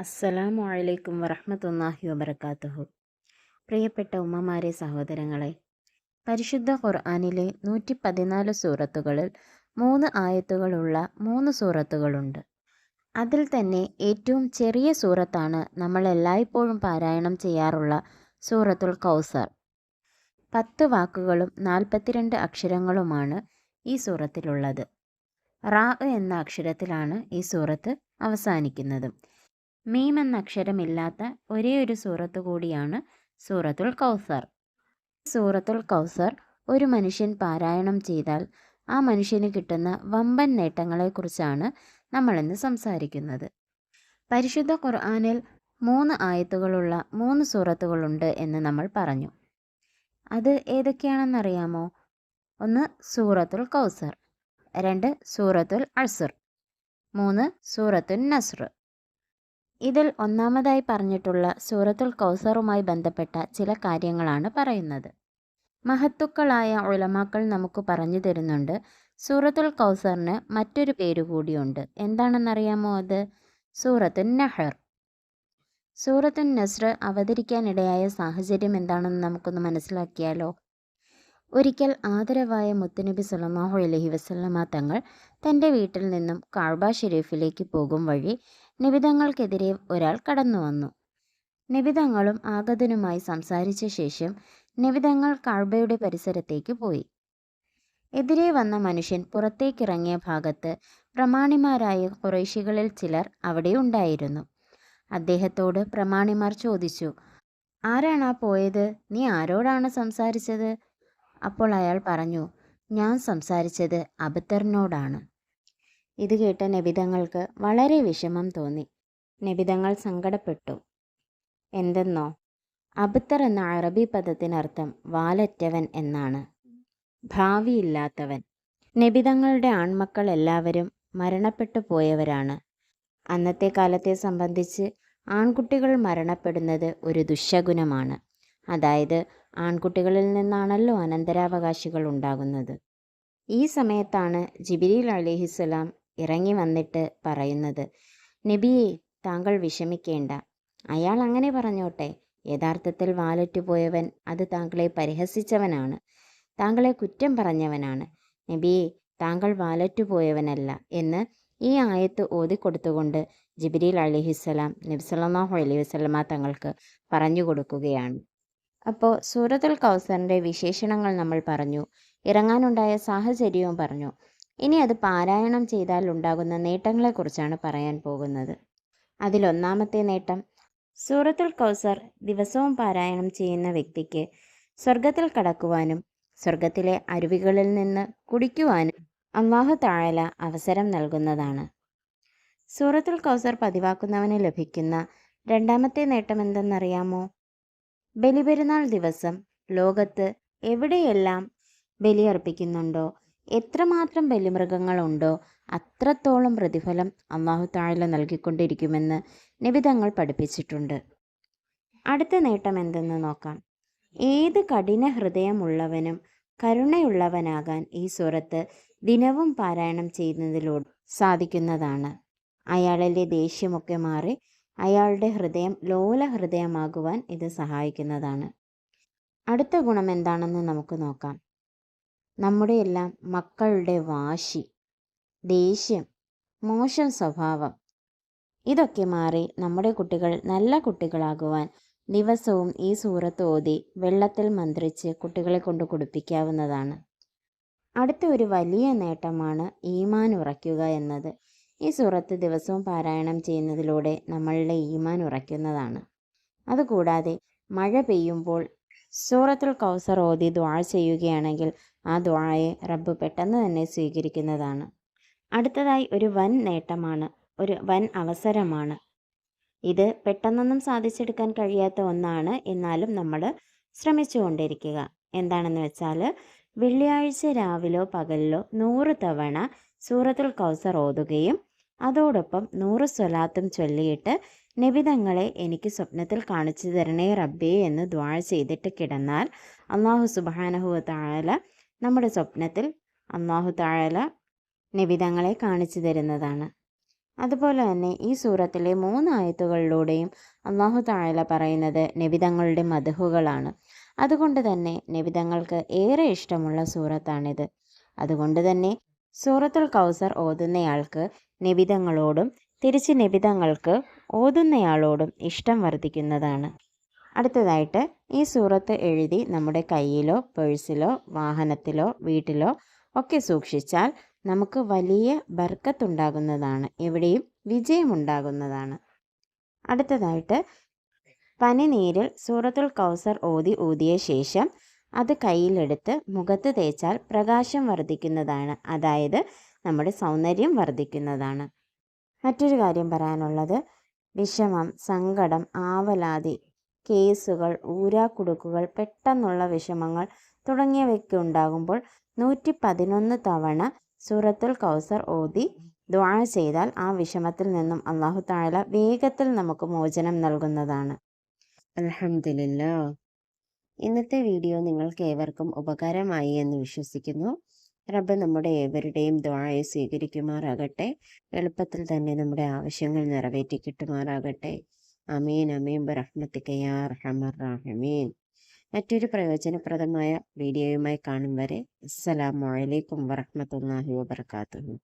അസ്സലാമു അലൈക്കും വറഹ്മത്തുള്ളാഹി വബറകാതുഹു. പ്രിയപ്പെട്ട ഉമ്മമാരെ, സഹോദരങ്ങളെ, പരിശുദ്ധ ഖുർആനിലെ 114 സൂറത്തുകളിൽ 3 ആയത്തുകളുള്ള 3 സൂറത്തുകളുണ്ട്. അതിൽ തന്നെ ഏറ്റവും ചെറിയ സൂറത്താണ് നമ്മൾ എല്ലായ്പ്പോഴും പാരായണം ചെയ്യാറുള്ള സൂറത്തുൽ കൗസർ. 10 വാക്കുകളും 42 അക്ഷരങ്ങളുമാണ് ഈ സൂറത്തിലുള്ളത്. റാ എന്ന അക്ഷരത്തിലാണ് ഈ സൂറത്ത് അവസാനിക്കുന്നത്. മീം എന്ന അക്ഷരമില്ലാത്ത ഒരേ ഒരു സൂറത്ത് കൂടിയാണ് സൂറത്തുൽ കൗസർ. സൂറത്തുൽ കൗസർ ഒരു മനുഷ്യൻ പാരായണം ചെയ്താൽ ആ മനുഷ്യന് കിട്ടുന്ന വമ്പൻ നേട്ടങ്ങളെക്കുറിച്ചാണ് നമ്മളിന്ന് സംസാരിക്കുന്നത്. പരിശുദ്ധ ഖുർആനിൽ 3 ആയത്തുകളുള്ള 3 സൂറത്തുകളുണ്ട് എന്ന് നമ്മൾ പറഞ്ഞു. അത് ഏതൊക്കെയാണെന്നറിയാമോ? 1 സൂറത്തുൽ കൗസർ, 2 സൂറത്തുൽ അസ്ർ, 3 സൂറത്തുൻ നസ്ർ. ഇതിൽ ഒന്നാമതായി പറഞ്ഞിട്ടുള്ള സൂറത്തുൽ കൗസറുമായി ബന്ധപ്പെട്ട ചില കാര്യങ്ങളാണ് പറയുന്നത്. മഹത്തുക്കളായ ഉലമാക്കൾ നമുക്ക് പറഞ്ഞു തരുന്നുണ്ട്, സൂറത്തുൽ കൗസറിന് മറ്റൊരു പേര് കൂടിയുണ്ട്. എന്താണെന്നറിയാമോ അത്? സൂറത്തുൻ നഹർ. സൂറത്തുൻ നസ്ർ അവതരിക്കാനിടയായ സാഹചര്യം എന്താണെന്ന് നമുക്കൊന്ന് മനസ്സിലാക്കിയാലോ? ഒരിക്കൽ ആദരവായ മുത്തുനബി സല്ലല്ലാഹു അലൈഹി വസല്ലമ തങ്ങൾ തൻ്റെ വീട്ടിൽ നിന്നും കഅബ ഷരീഫിലേക്ക് പോകും വഴി നബിതങ്ങൾക്കെതിരെ ഒരാൾ കടന്നു വന്നു. നബിതങ്ങളും ആഗതനുമായി സംസാരിച്ച ശേഷം നബിതങ്ങൾ കഅബയുടെ പരിസരത്തേക്ക് പോയി. എതിരെ വന്ന മനുഷ്യൻ പുറത്തേക്കിറങ്ങിയ ഭാഗത്ത് പ്രമാണിമാരായ ഖുറൈശികളിൽ ചിലർ അവിടെ ഉണ്ടായിരുന്നു. അദ്ദേഹത്തോട് പ്രമാണിമാർ ചോദിച്ചു, ആരാണാ പോയത്? നീ ആരോടാണ് സംസാരിച്ചത്? അപ്പോൾ അയാൾ പറഞ്ഞു, ഞാൻ സംസാരിച്ചത് അബ്തറിനോടാണ്. ഇത് കേട്ട നബിതങ്ങൾക്ക് വളരെ വിഷമം തോന്നി. നബിതങ്ങൾ സങ്കടപ്പെട്ടു. എന്തെന്നോ, അബ്തർ എന്ന അറബി പദത്തിനർത്ഥം വാലറ്റവൻ എന്നാണ്, ഭാവിയില്ലാത്തവൻ. നബിതങ്ങളുടെ ആൺമക്കൾ എല്ലാവരും മരണപ്പെട്ടു പോയവരാണ്. അന്നത്തെ കാലത്തെ സംബന്ധിച്ച് ആൺകുട്ടികൾ മരണപ്പെടുന്നത് ഒരു ദുശ്ശകുനമാണ്. അതായത് ആൺകുട്ടികളിൽ നിന്നാണല്ലോ അനന്തരാവകാശികൾ ഉണ്ടാകുന്നത്. ഈ സമയത്താണ് ജിബ്രീൽ അലൈഹിസ്സലാം ഇറങ്ങി വന്നിട്ട് പറയുന്നത്, നബിയെ, താങ്കൾ വിഷമിക്കേണ്ട. അയാൾ അങ്ങനെ പറഞ്ഞോട്ടെ. യഥാർത്ഥത്തിൽ വാലറ്റുപോയവൻ അത് താങ്കളെ പരിഹസിച്ചവനാണ്, താങ്കളെ കുറ്റം പറഞ്ഞവനാണ്. നബിയെ, താങ്കൾ വാലറ്റുപോയവനല്ല എന്ന് ഈ ആയത്ത് ഓതിക്കൊടുത്തുകൊണ്ട് ജിബ്രീൽ അലൈഹിസ്സലാം നബി സല്ലല്ലാഹു അലൈഹി വസല്ലമ തങ്ങൾക്ക് പറഞ്ഞു കൊടുക്കുകയാണ്. അപ്പോൾ സൂറത്തുൽ കൗസറിൻ്റെ വിശേഷണങ്ങൾ നമ്മൾ പറഞ്ഞു, ഇറങ്ങാനുണ്ടായ സാഹചര്യവും പറഞ്ഞു. ഇനി അത് പാരായണം ചെയ്താൽ ഉണ്ടാകുന്ന നേട്ടങ്ങളെക്കുറിച്ചാണ് പറയാൻ പോകുന്നത്. അതിലൊന്നാമത്തെ നേട്ടം, സൂറത്തുൽ കൗസർ ദിവസവും പാരായണം ചെയ്യുന്ന വ്യക്തിക്ക് സ്വർഗത്തിൽ കടക്കുവാനും സ്വർഗത്തിലെ അരുവികളിൽ നിന്ന് കുടിക്കുവാനും അല്ലാഹു തആല അവസരം നൽകുന്നതാണ്. സൂറത്തുൽ കൗസർ പതിവാക്കുന്നവന് ലഭിക്കുന്ന രണ്ടാമത്തെ നേട്ടം എന്തെന്നറിയാമോ? ബലിപെരുന്നാൾ ദിവസം ലോകത്ത് എവിടെയെല്ലാം ബലിയർപ്പിക്കുന്നുണ്ടോ, എത്രമാത്രം ബലിമൃഗങ്ങളുണ്ടോ അത്രത്തോളം പ്രതിഫലം അല്ലാഹു തആല നൽകിക്കൊണ്ടിരിക്കുമെന്ന് നബിതങ്ങൾ പഠിപ്പിച്ചിട്ടുണ്ട്. അടുത്ത നേട്ടം എന്തെന്ന് നോക്കാം. ഏത് കഠിന ഹൃദയമുള്ളവനും കരുണയുള്ളവനാകാൻ ഈ സൂറത്ത് ദിനവും പാരായണം ചെയ്യുന്നതിലൂടെ സാധിക്കുന്നതാണ്. അയാളിലെ ദേഷ്യമൊക്കെ മാറി അയാളുടെ ഹൃദയം ലോല ഹൃദയമാകുവാൻ ഇത് സഹായിക്കുന്നതാണ്. അടുത്ത ഗുണം എന്താണെന്ന് നമുക്ക് നോക്കാം. നമ്മുടെ എല്ലാം മക്കളുടെ വാശി, ദേഷ്യം, മോശം സ്വഭാവം ഇതൊക്കെ മാറി നമ്മുടെ കുട്ടികൾ നല്ല കുട്ടികളാകുവാൻ ദിവസവും ഈ സൂറത്ത് ഓതി വെള്ളത്തിൽ മന്ത്രിച്ച് കുട്ടികളെ കൊണ്ട് കുടിപ്പിക്കാവുന്നതാണ്. അടുത്ത ഒരു വലിയ നേട്ടമാണ് ഈമാൻ ഉറയ്ക്കുക എന്നത്. ഈ സൂറത്ത് ദിവസവും പാരായണം ചെയ്യുന്നതിലൂടെ നമ്മളുടെ ഈമാൻ ഉറയ്ക്കുന്നതാണ്. അതുകൂടാതെ മഴ പെയ്യുമ്പോൾ സൂറത്തുൽ കൗസർ ഓതി ദുആ ചെയ്യുകയാണെങ്കിൽ ആ ദുആയെ റബ്ബ് പെട്ടെന്ന് തന്നെ സ്വീകരിക്കുന്നതാണ്. അടുത്തതായി ഒരു വൻ നേട്ടമാണ്, ഒരു വൻ അവസരമാണ്. ഇത് പെട്ടെന്നൊന്നും സാധിച്ചെടുക്കാൻ കഴിയാത്ത ഒന്നാണ്, എന്നാലും നമ്മൾ ശ്രമിച്ചുകൊണ്ടിരിക്കുക. എന്താണെന്ന് വെച്ചാൽ, വെള്ളിയാഴ്ച രാവിലോ പകലിലോ 100 തവണ സൂറത്തുൽ കൗസർ ഓതുകയും അതോടൊപ്പം 100 സ്വലാത്തും ചൊല്ലിയിട്ട് നബിതങ്ങളെ എനിക്ക് സ്വപ്നത്തിൽ കാണിച്ചു തരണേ റബ്ബേ എന്ന് ദുആ ചെയ്തിട്ട് കിടന്നാൽ അല്ലാഹു സുബ്ഹാനഹു വ തആല നമ്മുടെ സ്വപ്നത്തിൽ അല്ലാഹു തആല നബിതങ്ങളെ കാണിച്ചു തരുന്നതാണ്. അതുപോലെ തന്നെ ഈ സൂറത്തിലെ 3 ആയത്തുകളിലൂടെയും അള്ളാഹു തആല പറയുന്നത് നബിതങ്ങളുടെ മദ്ഹുകളാണ്. അതുകൊണ്ട് തന്നെ നബിതങ്ങൾക്ക് ഏറെ ഇഷ്ടമുള്ള സൂറത്താണിത്. അതുകൊണ്ട് തന്നെ സൂറത്തുൽ കൗസർ ഓതുന്നയാൾക്ക് നബിതങ്ങളോടും തിരിച്ച് നബിതങ്ങൾക്ക് ഓതുന്നയാളോടും ഇഷ്ടം വർദ്ധിക്കുന്നതാണ്. അടുത്തതായിട്ട് ഈ സൂറത്ത് എഴുതി നമ്മുടെ കയ്യിലോ പേഴ്സിലോ വാഹനത്തിലോ വീട്ടിലോ ഒക്കെ സൂക്ഷിച്ചാൽ നമുക്ക് വലിയ ബർക്കത്തുണ്ടാകുന്നതാണ്, എവിടെയും വിജയമുണ്ടാകുന്നതാണ്. അടുത്തതായിട്ട് പനിനീരിൽ സൂറത്തുൽ കൗസർ ഊതിയ ശേഷം അത് കയ്യിലെടുത്ത് മുഖത്ത് തേച്ചാൽ പ്രകാശം വർദ്ധിക്കുന്നതാണ്, അതായത് നമ്മുടെ സൗന്ദര്യം വർദ്ധിക്കുന്നതാണ്. മറ്റൊരു കാര്യം പറയാനുള്ളത്, വിഷമം, സങ്കടം, ആവലാതി, കേസുകൾ, ഊരാക്കുടുക്കുകൾ, പെട്ടെന്നുള്ള വിഷമങ്ങൾ തുടങ്ങിയവയൊക്കെ ഉണ്ടാകുമ്പോൾ 111 തവണ സൂറത്തുൽ കൗസർ ഓതി ദുആ ചെയ്താൽ ആ വിഷമത്തിൽ നിന്നും അല്ലാഹു തആല വേഗത്തിൽ നമുക്ക് മോചനം നൽകുന്നതാണ്. അൽഹംദുലില്ലാ. ഇന്നത്തെ വീഡിയോ നിങ്ങൾക്ക് ഏവർക്കും ഉപകാരമായി എന്ന് വിശ്വസിക്കുന്നു. റബ്ബ് നമ്മുടെ ഏവരുടെയും ദുആയെ സ്വീകരിക്കുമാറാകട്ടെ. എളുപ്പത്തിൽ തന്നെ നമ്മുടെ ആവശ്യങ്ങൾ നിറവേറ്റി കിട്ടുമാറാകട്ടെ. അമീൻ അമീൻ ബിറഹ്മതിക യാ അർഹമർ റഹീമീൻ. മറ്റൊരു പ്രയോജനപ്രദമായ വീഡിയോയുമായി കാണും വരെ അസ്സലാമു അലൈക്കും വറഹ്മത്തുള്ളാഹി വബറകാതുഹു.